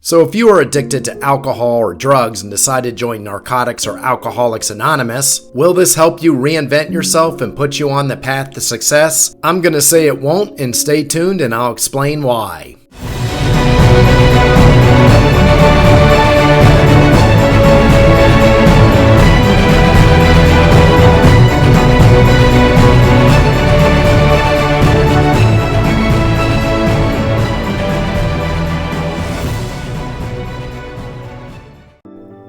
So if you are addicted to alcohol or drugs and decide to join Narcotics or Alcoholics Anonymous, will this help you reinvent yourself and put you on the path to success? I'm going to say it won't, and stay tuned and I'll explain why.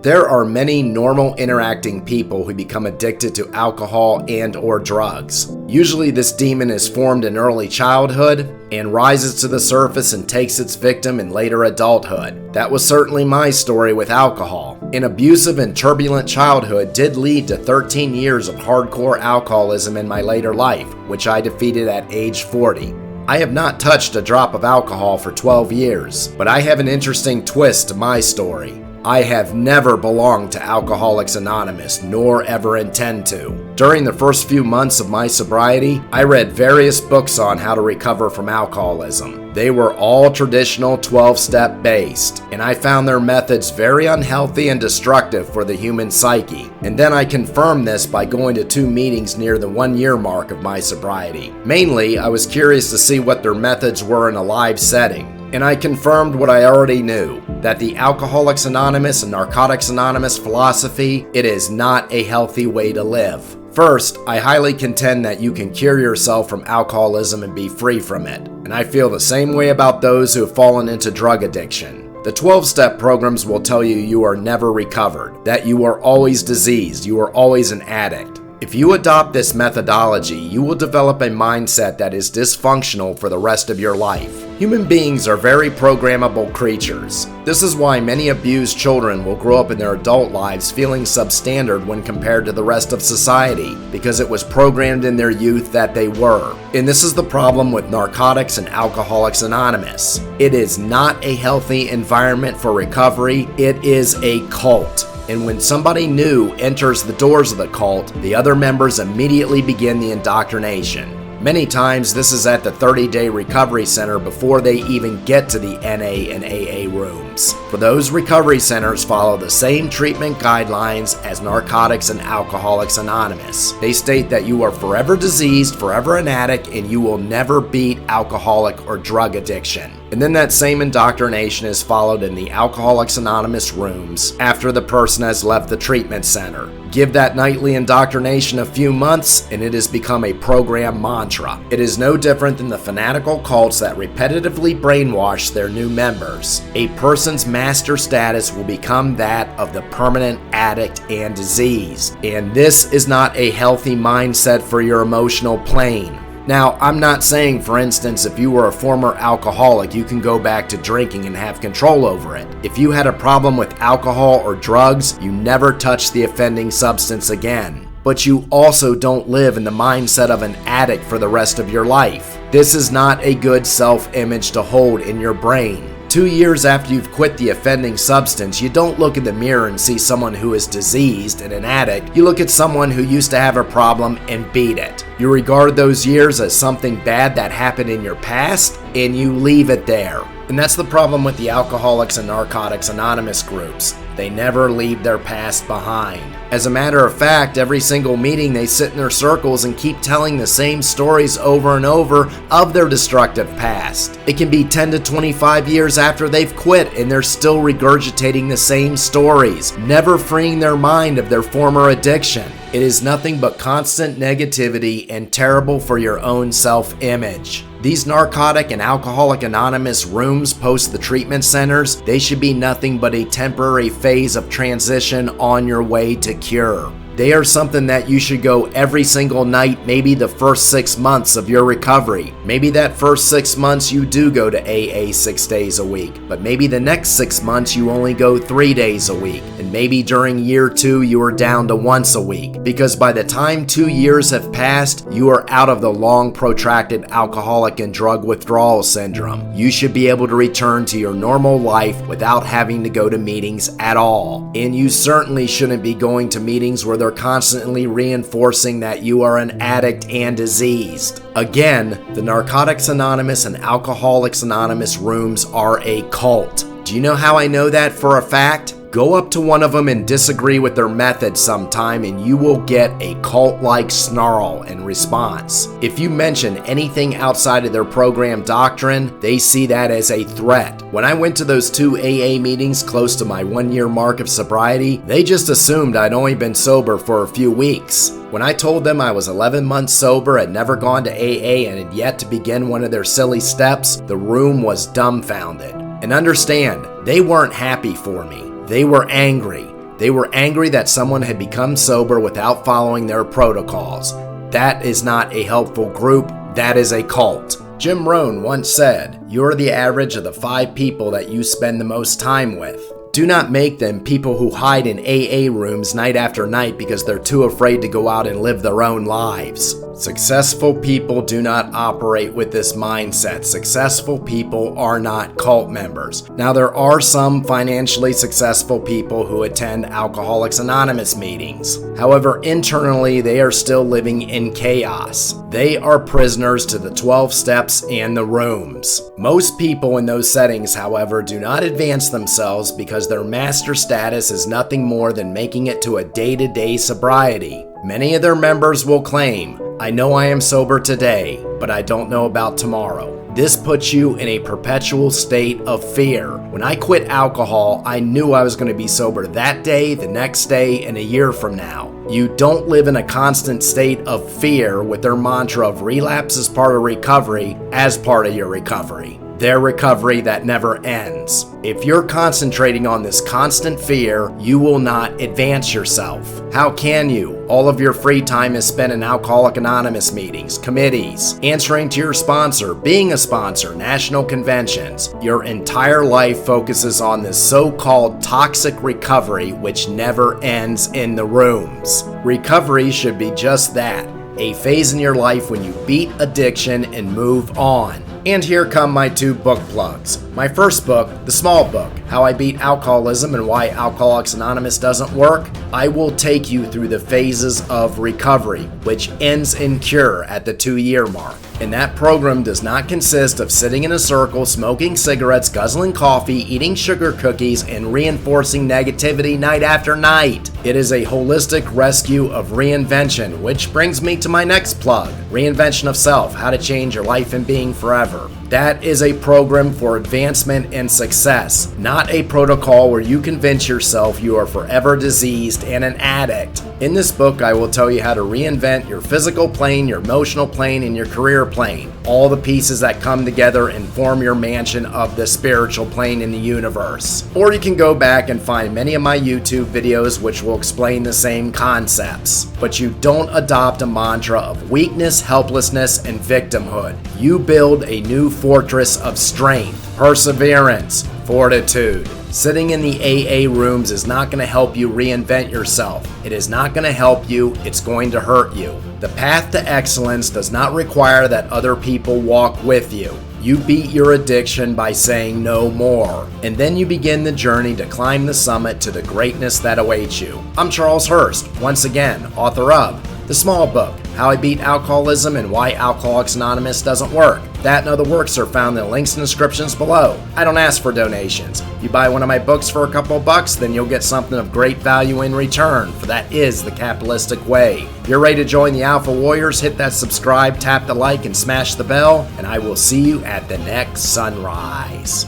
There are many normal interacting people who become addicted to alcohol and or drugs. Usually this demon is formed in early childhood and rises to the surface and takes its victim in later adulthood. That was certainly my story with alcohol. An abusive and turbulent childhood did lead to 13 years of hardcore alcoholism in my later life, which I defeated at age 40. I have not touched a drop of alcohol for 12 years, but I have an interesting twist to my story. I have never belonged to Alcoholics Anonymous, nor ever intend to. During the first few months of my sobriety, I read various books on how to recover from alcoholism. They were all traditional 12-step based, and I found their methods very unhealthy and destructive for the human psyche. And then I confirmed this by going to 2 meetings near the 1-year mark of my sobriety. Mainly, I was curious to see what their methods were in a live setting. And I confirmed what I already knew, that the Alcoholics Anonymous and Narcotics Anonymous philosophy, it is not a healthy way to live. First, I highly contend that you can cure yourself from alcoholism and be free from it. And I feel the same way about those who have fallen into drug addiction. The 12-step programs will tell you you are never recovered, that you are always diseased, you are always an addict. If you adopt this methodology, you will develop a mindset that is dysfunctional for the rest of your life. Human beings are very programmable creatures. This is why many abused children will grow up in their adult lives feeling substandard when compared to the rest of society, because it was programmed in their youth that they were. And this is the problem with Narcotics and Alcoholics Anonymous. It is not a healthy environment for recovery, it is a cult. And when somebody new enters the doors of the cult, the other members immediately begin the indoctrination. Many times this is at the 30-day recovery center before they even get to the NA and AA rooms. For those recovery centers follow the same treatment guidelines as Narcotics and Alcoholics Anonymous. They state that you are forever diseased, forever an addict, and you will never beat alcoholic or drug addiction. And then that same indoctrination is followed in the Alcoholics Anonymous rooms after the person has left the treatment center. Give that nightly indoctrination a few months and it has become a program mantra. It is no different than the fanatical cults that repetitively brainwash their new members. A person's master status will become that of the permanent addict and disease. And this is not a healthy mindset for your emotional plane. Now, I'm not saying, for instance, if you were a former alcoholic, you can go back to drinking and have control over it. If you had a problem with alcohol or drugs, you never touch the offending substance again. But you also don't live in the mindset of an addict for the rest of your life. This is not a good self-image to hold in your brain. 2 years after you've quit the offending substance, you don't look in the mirror and see someone who is diseased and an addict. You look at someone who used to have a problem and beat it. You regard those years as something bad that happened in your past, and you leave it there. And that's the problem with the Alcoholics and Narcotics Anonymous groups. They never leave their past behind. As a matter of fact, every single meeting they sit in their circles and keep telling the same stories over and over of their destructive past. It can be 10 to 25 years after they've quit and they're still regurgitating the same stories, never freeing their mind of their former addiction. It is nothing but constant negativity and terrible for your own self-image. These Narcotic and Alcoholic Anonymous rooms post the treatment centers, they should be nothing but a temporary phase of transition on your way to cure. They are something that you should go every single night, maybe the first 6 months of your recovery. Maybe that first 6 months you do go to AA 6 days a week, but maybe the next 6 months you only go 3 days a week. And maybe during year 2 you are down to once a week. Because by the time 2 years have passed, you are out of the long protracted alcoholic and drug withdrawal syndrome. You should be able to return to your normal life without having to go to meetings at all. And you certainly shouldn't be going to meetings where they're constantly reinforcing that you are an addict and diseased. Again, the Narcotics Anonymous and Alcoholics Anonymous rooms are a cult. Do you know how I know that for a fact? Go up to one of them and disagree with their methods sometime and you will get a cult-like snarl in response. If you mention anything outside of their program doctrine, they see that as a threat. When I went to those 2 AA meetings close to my 1-year mark of sobriety, they just assumed I'd only been sober for a few weeks. When I told them I was 11 months sober, had never gone to AA, and had yet to begin one of their silly steps, the room was dumbfounded. And understand, they weren't happy for me. They were angry. They were angry that someone had become sober without following their protocols. That is not a helpful group. That is a cult. Jim Rohn once said, "You're the average of the 5 people that you spend the most time with." Do not make them people who hide in AA rooms night after night because they're too afraid to go out and live their own lives. Successful people do not operate with this mindset. Successful people are not cult members. Now, there are some financially successful people who attend Alcoholics Anonymous meetings. However, internally, they are still living in chaos. They are prisoners to the 12 steps and the rooms. Most people in those settings, however, do not advance themselves because their master status is nothing more than making it to a day-to-day sobriety. Many of their members will claim, "I know I am sober today, but I don't know about tomorrow." This puts you in a perpetual state of fear. When I quit alcohol, I knew I was going to be sober that day, the next day, and a year from now. You don't live in a constant state of fear with their mantra of relapse as part of recovery as part of your recovery. Their recovery that never ends. If you're concentrating on this constant fear, you will not advance yourself. How can you? All of your free time is spent in Alcoholics Anonymous meetings, committees, answering to your sponsor, being a sponsor, national conventions. Your entire life focuses on this so-called toxic recovery which never ends in the rooms. Recovery should be just that, a phase in your life when you beat addiction and move on. And here come my 2 book plugs. My first book, the small book, How I Beat Alcoholism and Why Alcoholics Anonymous Doesn't Work. I will take you through the phases of recovery, which ends in cure at the 2-year mark. And that program does not consist of sitting in a circle, smoking cigarettes, guzzling coffee, eating sugar cookies, and reinforcing negativity night after night. It is a holistic rescue of reinvention, which brings me to my next plug, Reinvention of Self, How to Change Your Life and Being Forever. That is a program for advancement and success, not a protocol where you convince yourself you are forever diseased and an addict. In this book, I will tell you how to reinvent your physical plane, your emotional plane, and your career plane. All the pieces that come together and form your mansion of the spiritual plane in the universe. Or you can go back and find many of my YouTube videos which will explain the same concepts. But you don't adopt a mantra of weakness, helplessness, and victimhood. You build a new fortress of strength, perseverance, fortitude. Sitting in the AA rooms is not going to help you reinvent yourself. It is not going to help you, it's going to hurt you. The path to excellence does not require that other people walk with you. You beat your addiction by saying no more, and then you begin the journey to climb the summit to the greatness that awaits you. I'm Charles Hurst, once again, author of the small book, How I Beat Alcoholism and Why Alcoholics Anonymous Doesn't Work. That and other works are found in the links and descriptions below. I don't ask for donations. You buy one of my books for a couple bucks, then you'll get something of great value in return, for that is the capitalistic way. If you're ready to join the Alpha Warriors, hit that subscribe, tap the like, and smash the bell, and I will see you at the next sunrise.